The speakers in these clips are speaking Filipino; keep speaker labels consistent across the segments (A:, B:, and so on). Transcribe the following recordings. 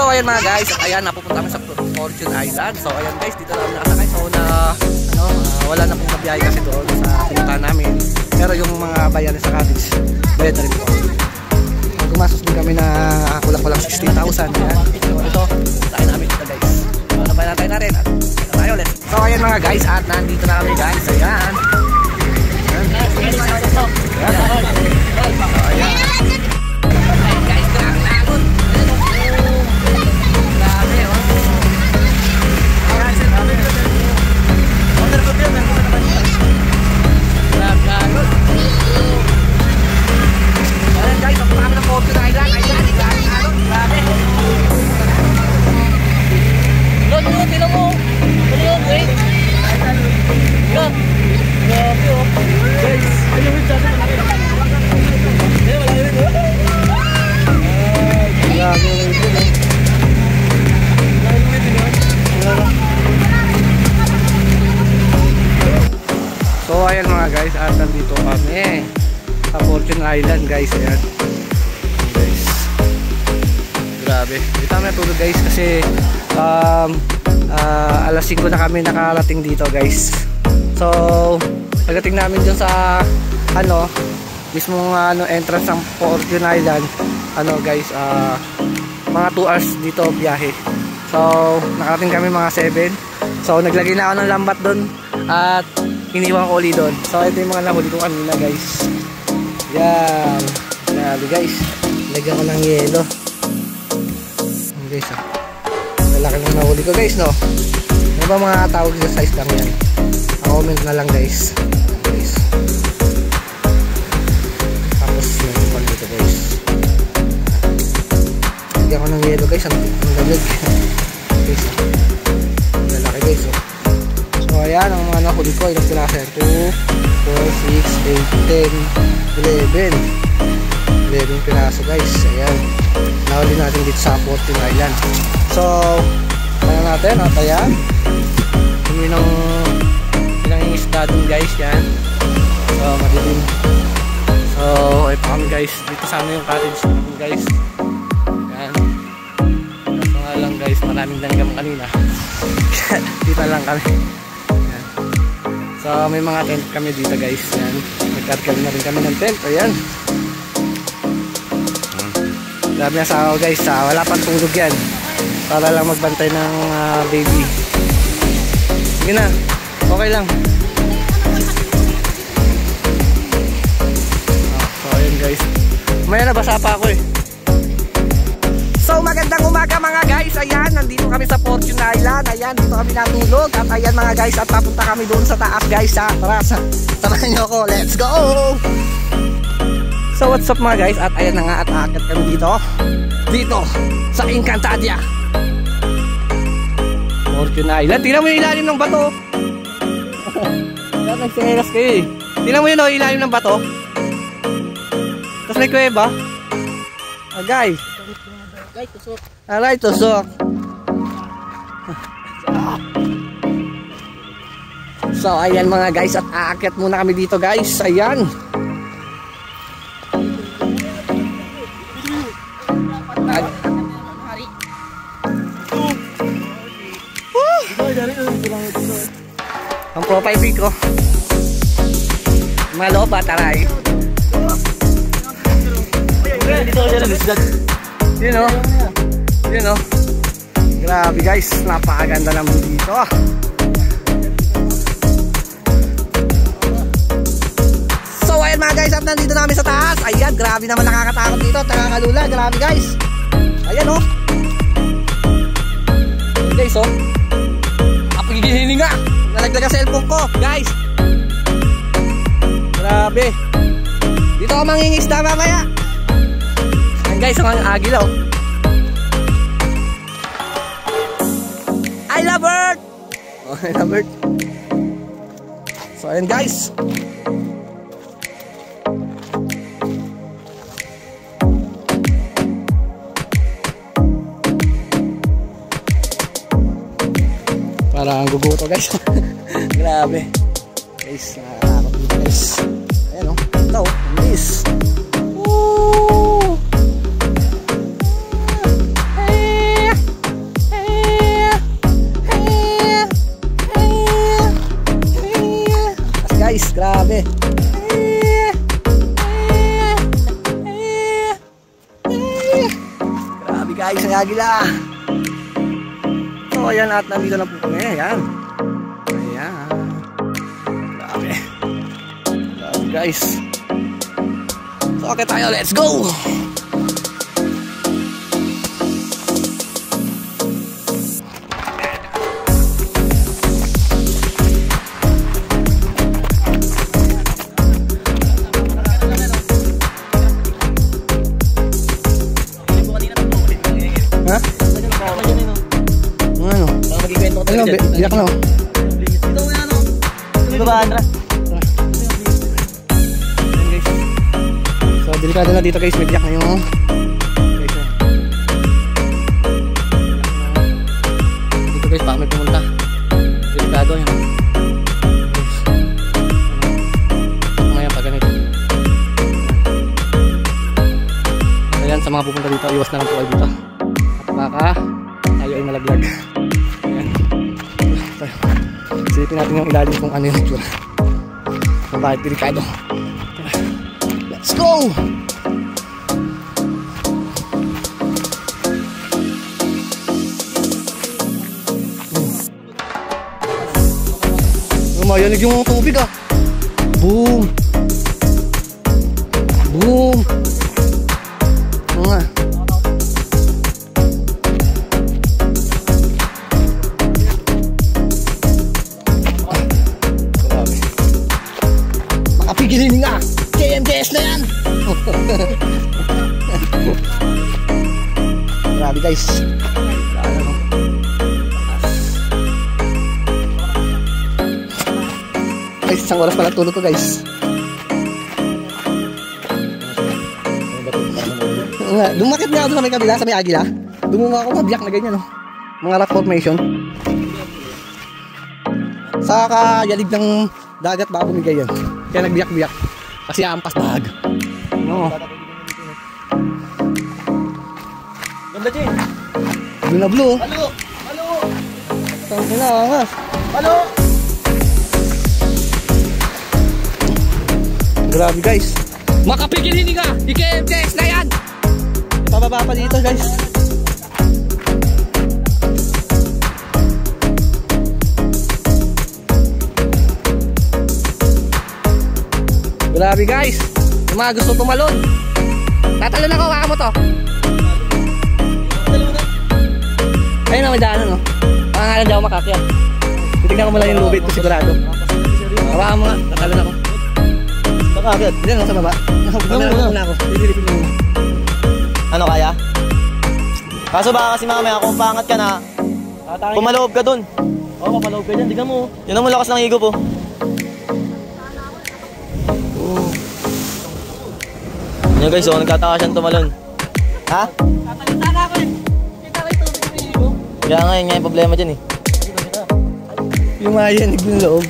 A: So ayan mga guys, at ayan napupunta kami sa Fortune Island. So ayan guys, dito na kami nakasakay. So wala na pong mabiyahe kasi doon sa pinuntahan namin. Pero yung mga bayan sa cottage, bayad na rin po. Gumastos din kami na kulang-kulang 16,000. Ayan. So ito, tayo namin dito guys. Nabayan natin na rin at tayo ulit. So ayan mga guys, at nandito na kami guys. Ayan. So ayan mga guys, at nandito kami sa Fortune Island guys. Ayan guys, grabe, dito kami natulog guys kasi alas 5 na kami nakarating dito guys. So pagdating namin dun sa mismong entrance ng Fortune Island, guys, mga 2 hours dito biyahe. So nakarating kami mga 7. So naglagay na ako ng lambat dun at iniwan ko ulit doon. So ito yung mga nahuli ko kanina guys. Yan, grabe guys, lagyan ko ng yelo guys. Lalaki ng nahuli ko guys, no? Ano ba mga tawag sa size lang yan? Comment na lang guys. Tapos yung pan dito guys, lagyan ko ng yelo guys. Ang lamig guys, lalaki guys. So ayan ang mga nahuli ko. Ilang pila kasi? 2, 4, 6, 8, 10, 11 piraso guys. Ayan, nahuli natin dito sa Fortune Island. So ayan natin at ayan hindi nang isda dun guys. Yan, so madilim. So ay pa kami guys dito sa amin yung cottage guys. Yan, kaso nga lang guys, maraming langgam kanina. Dito lang kami. Yan. So may mga tent kami dito guys. Yan, nagkarkal na rin kami ng tent. Ayan, grabe na sa ako guys. Wala pang tulog yan, para lang magbantay ng baby. Sige na, okay lang. So ayun guys, may nabasa pa ako eh. So magandang umaga mga guys. Ayan, nandito kami sa Fortune Island. Ayan, dito kami natulog. At ayan mga guys, at papunta kami doon sa taas guys. Tara, samahan nyo ako, let's go! So what's up mga guys, at ayan na nga, at aakyat kami dito sa Encantadia Fortune Island. Tingnan mo yung ilalim ng bato. Yan, nagsinelas kayo eh. Tingnan mo yun o, ilalim ng bato. Tapos may kuweba. Guys, tusok. Alay, tusok. So ayan mga guys, at aakyat muna kami dito guys. Ayan, ang profile pic ko. Mga loba, taray. You know, grabe guys, napakaganda naman dito. So ayan mga guys, at nandito namin sa taas. Ayan, grabe naman, nakakatakot dito, nakakalula, grabe guys. Ayan oh guys, oh, ako gigihininga, nalaglag ang cellphone ko guys. Grabe, dito ako mangingisda mamaya. Ayan guys, ang agil oh. I love bird. Oh, I love bird. So ayan guys, parang guguto guys. Grabe guys, nakakakot dito guys. Ayan o, ito o, miss. guys, grabe. Grabe guys, ang agila. So ayan, at nandito na po kami. Ayan. Ayan. Grabe. Grabe guys. So okay tayo, let's go. Ha? Ano? Ano, biyak na.
B: Ito mo yan, ito ba, Andra?
A: So, delikado na dito guys, may biyak na yung dito guys, baka may pumunta. Delikado yan. Mamaya pag ganito. Ayan, sa mga pupunta dito, iwas na lang po kayo dito. At baka tayo ay malaglag. Ayan. Silipin natin yung ilalim kung ano yung itsura. Kung bakit delikado. Let's go! Mayanig yung tubig ah. Boom! Boom! Nga. Grabe. Makapigilin nga! KMDS na yan! Grabe guys. Guys, isang oras pala tulog ko guys. Dumakit nga ako sa may kabila, sa may agila. Dumunga ako, mabiyak na ganyan, no? Mga rock formation. Sa kayalig ng dagat ba bumigay yan. Kaya nagbiyak-biyak. Kasi ampas bahag. No.
B: Ganda, Jay.
A: Blue na blue.
B: Halo! Halo!
A: Tangin na, angas.
B: Halo!
A: Grabe guys. Makapigilin ka! I-KMTS na yan! Pababa pa dito guys. Grabe guys. Yung mga gusto tumalon. Tatalon ako, kaka mo to. Ayun na, may daanan no. Pangalan di ako makakyat. Titignan ko mo lang yung lubid ko sigurado. Hawakan mo nga, tatalon ako.
B: Baka agad.
A: Hindi na, sa baba. Muna ako. Dilipin mo muna.
B: Ano kaya? Kaso baka kasi mamaya kung pangat ka na, pumaloob ka dun. Oo, papaloob ka dyan. Tignan mo. Yun mo lakas ng higop po. Yan guys, so nagtataka siyang tumalon. Ha? Tatalon sana ako eh. Kita ko yung tubig ng higop. Kaya nga, yun nga yung problema dyan eh.
A: Yung mayanig ng loob.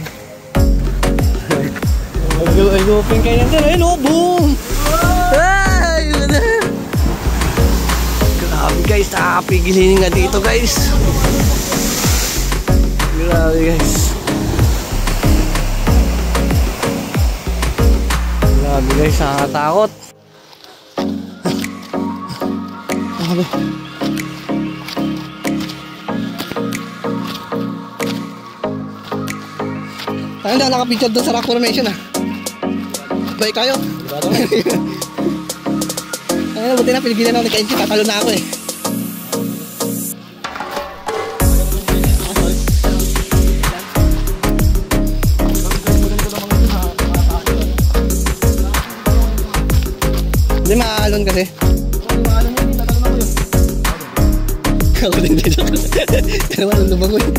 A: Ay-gupin kayo nandun. Ayun o, boom! Ay! Grabe guys, nakakapigilin nga dito guys. Grabe guys. Grabe guys, nakakatakot. Grabe. Ano na, nakapicture doon sa rock formation ah. Bye kayo. Ano, buti na piligilan ako ni Kenji, tatalo na ako eh. Hindi maalon kasi. Ako din dito. Kaya naman lulubang ko eh.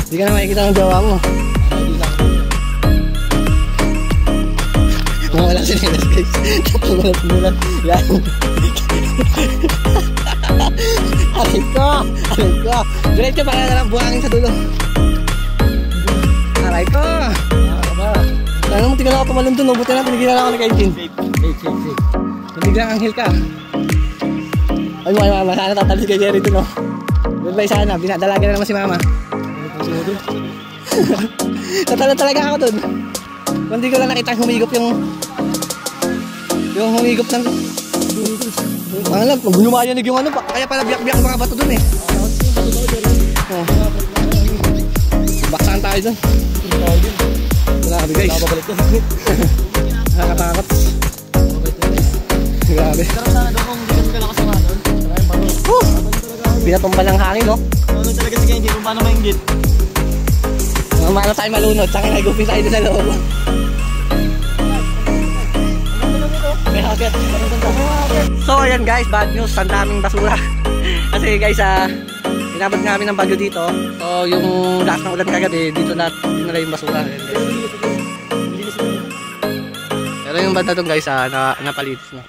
A: Hindi ka na makikita ng jawa mo. Kung walang sinelas guys. Tumalat mula. Yan. Aray ko. Aray ko. Diretso para na lang buhangin sa dulo. Aray ko. Ano mo tignan ako tumalon dun. Buti na pinigilan ako ni Kaijin. Safe. Nabiglang anghel ka. Ay mama. Sana tatalis kay Jerry dun. Goodbye sana. Binadalaga na naman si mama. Natalo talaga ako dun. Hindi ko lang nakita humigop yung humigop ng ano lang, lumayanig yung ano pa. Kaya pala biyak-biyak mga bato dun eh. Oh. Baksakan tayo dun. Grabe guys. Nakakatakot. Grabe. Pinatumba ng hangin, no?
B: Ano talaga sige, hindi kung paano maingit.
A: Maano tayo malunod, saka nagupin tayo sa loob. So ayan guys, bad news, ang daming basura. Kasi guys, inabot namin ng bagyo dito. So yung lakas ng ulan kagabi, dito lahat dinala yung basura. Ayan, guys. Pero yung banda doon guys, napalitis na.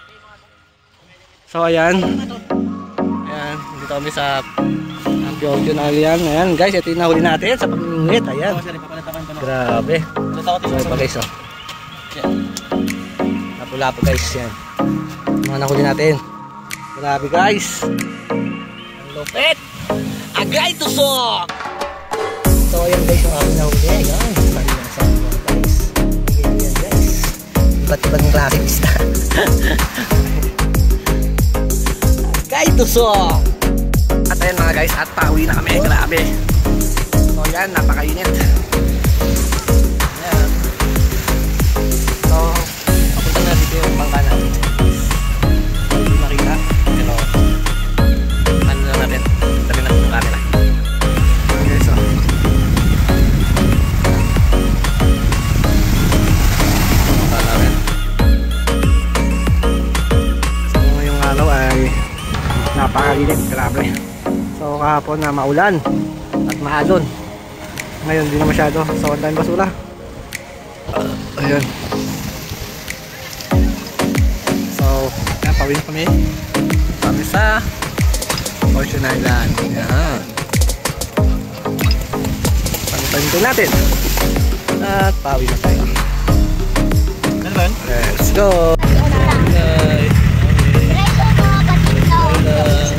A: So ayan. Ayan, dito kami sa Ampiogyo na yan. Ayan guys, ito yung nahuli natin sa pag-ingit. Ayan. Grabe. So ito guys, oh. Lapo-lapo guys, yan. Mga nahuli natin. Grabe guys. Ang lupit. Agay tusok. So ayan guys, yung aming nahuli. Ayan. Guys. Ayan guys. Iba't-ibang klase pista. Agay tusok. At ayan mga guys, at pauwi na kami. Grabe. So yan, napakainit. Ayan. So, papunta na dito yung bangka natin. Hindi makita. Pero, ano lang natin. Dali na yung camera. Okay, so. Punta namin. So, ngayong araw ay napakainit. Grabe. So kahapon na maulan at maalon. Ngayon di na masyado. So ang daming basura. Ayun. So napawin kami. Kami sa Ocean Island. Yan. Pagpahinto natin. At pawin na tayo.
B: Ano ba yun?
A: Let's go. Bye. Bye.